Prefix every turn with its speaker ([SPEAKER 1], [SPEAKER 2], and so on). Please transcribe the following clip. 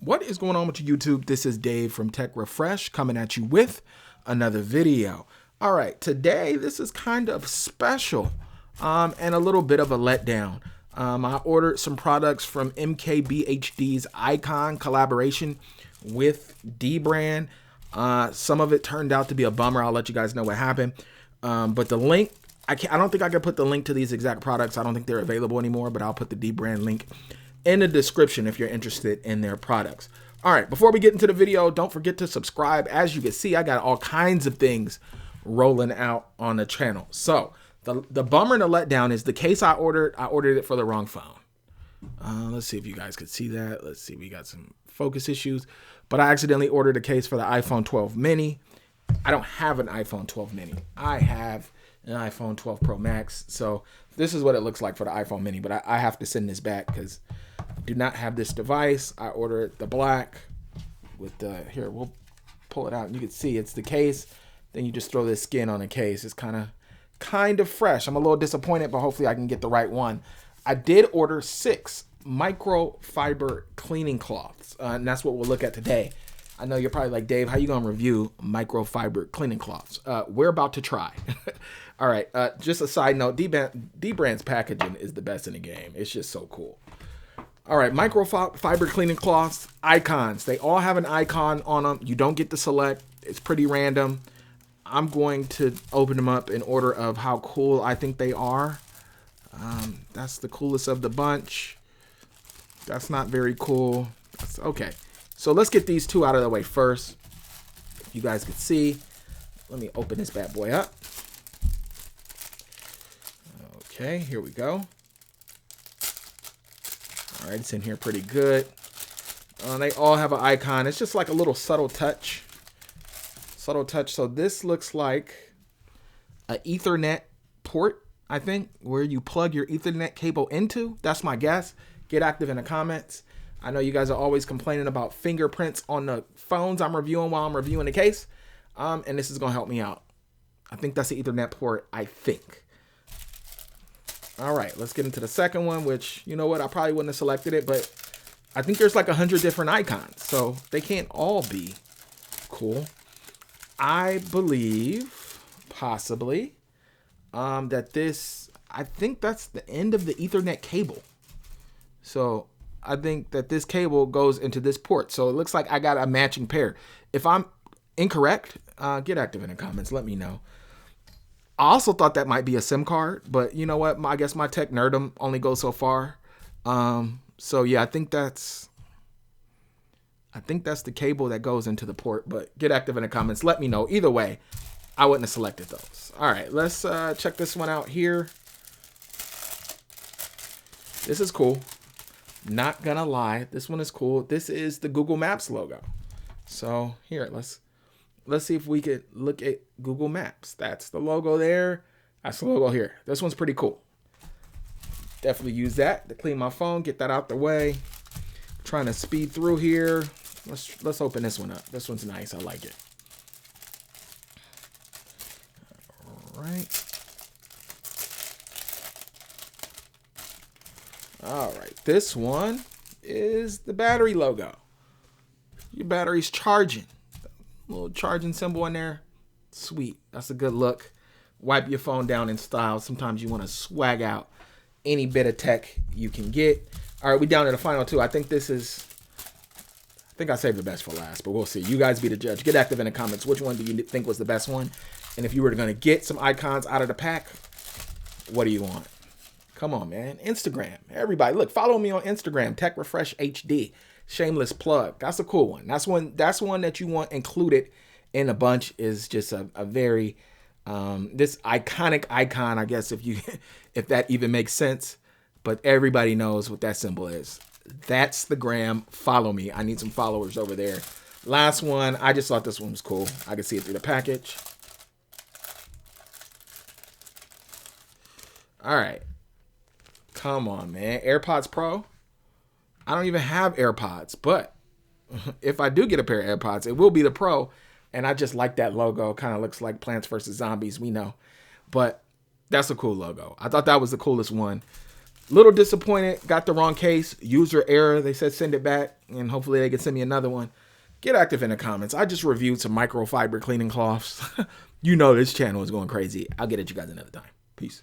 [SPEAKER 1] What is going on with YouTube? This is Dave from Tech Refresh coming at you with another video. All right, today this is kind of special and a little bit of a letdown. I ordered some products from MKBHD's Icon collaboration with DBRAND. Some of it turned out to be a bummer. I'll let you guys know what happened. But the link, I don't think I can put the link to these exact products. I don't think they're available anymore, but I'll put the DBRAND link in the description if you're interested in their products. All right, before we get into the video, don't forget to subscribe. As you can see, I got all kinds of things rolling out on the channel. So the bummer and the letdown is the case I ordered it for the wrong phone. Let's see if you guys could see that. Let's see, we got some focus issues, but I accidentally ordered a case for the iPhone 12 mini. I don't have an iPhone 12 mini. I have an iPhone 12 Pro Max. So this is what it looks like for the iPhone mini, but I have to send this back because I do not have this device. I ordered the black with the, here, we'll pull it out and you can see it's the case. Then you just throw this skin on a case. It's kind of fresh. I'm a little disappointed, but hopefully I can get the right one. I did order 6 microfiber cleaning cloths, and that's what we'll look at today. I know you're probably like, Dave, how you gonna review microfiber cleaning cloths? We're about to try. All right, just a side note, DBRAND's packaging is the best in the game. It's just so cool. All right, microfiber cleaning cloths, icons. They all have an icon on them. You don't get to select. It's pretty random. I'm going to open them up in order of how cool I think they are. That's the coolest of the bunch. That's not very cool. That's okay. So let's get these two out of the way first. You guys can see. Let me open this bad boy up. Okay, here we go. All right, it's in here pretty good. They all have an icon. It's just like a little subtle touch. Subtle touch. So this looks like an Ethernet port, I think, where you plug your Ethernet cable into. That's my guess. Get active in the comments. I know you guys are always complaining about fingerprints on the phones I'm reviewing while I'm reviewing the case. And this is going to help me out. I think that's the Ethernet port, I think. All right, let's get into the second one, which, you know what, I probably wouldn't have selected it, but I think there's like 100 different icons, so they can't all be cool. I believe, possibly, that this, I think that's the end of the Ethernet cable. So I think that this cable goes into this port. So it looks like I got a matching pair. If I'm incorrect, get active in the comments. Let me know. I also thought that might be a SIM card, but you know what? I guess my tech nerdum only goes so far. So yeah, I think that's the cable that goes into the port, but get active in the comments. Let me know. Either way, I wouldn't have selected those. All right, let's check this one out here. This is cool. Not gonna lie, this one is cool. This is the Google Maps logo. So here, let's see if we could look at Google Maps. That's the logo there. That's the logo here. This one's pretty cool. Definitely use that to clean my phone, get that out the way. Trying to speed through here. Let's open this one up. This one's nice. I like it. All right. All right, this one is the battery logo. Your battery's charging. Little charging symbol in there. Sweet. That's a good look. Wipe your phone down in style. Sometimes you want to swag out any bit of tech you can get. All right, we down to the final two. I think this is, I think I saved the best for last, but we'll see. You guys be the judge. Get active in the comments. Which one do you think was the best one? And if you were going to get some icons out of the pack, what do you want? Come on, man. Instagram. Everybody, look, follow me on Instagram, Tech Refresh HD. Shameless plug. That's a cool one. That's one that you want included in a bunch. Is just a very this iconic icon, I guess, if that even makes sense. But everybody knows what that symbol is. That's the gram. Follow me. I need some followers over there. Last one. I just thought this one was cool. I could see it through the package. All right. Come on, man. Airpods Pro. I don't even have AirPods, but if I do get a pair of AirPods, it will be the Pro. And I just like that logo. Kind of looks like Plants vs. Zombies, we know. But that's a cool logo. I thought that was the coolest one. Little disappointed, got the wrong case, user error. They said send it back, and hopefully they can send me another one. Get active in the comments. I just reviewed some microfiber cleaning cloths. You know this channel is going crazy. I'll get at you guys another time. Peace.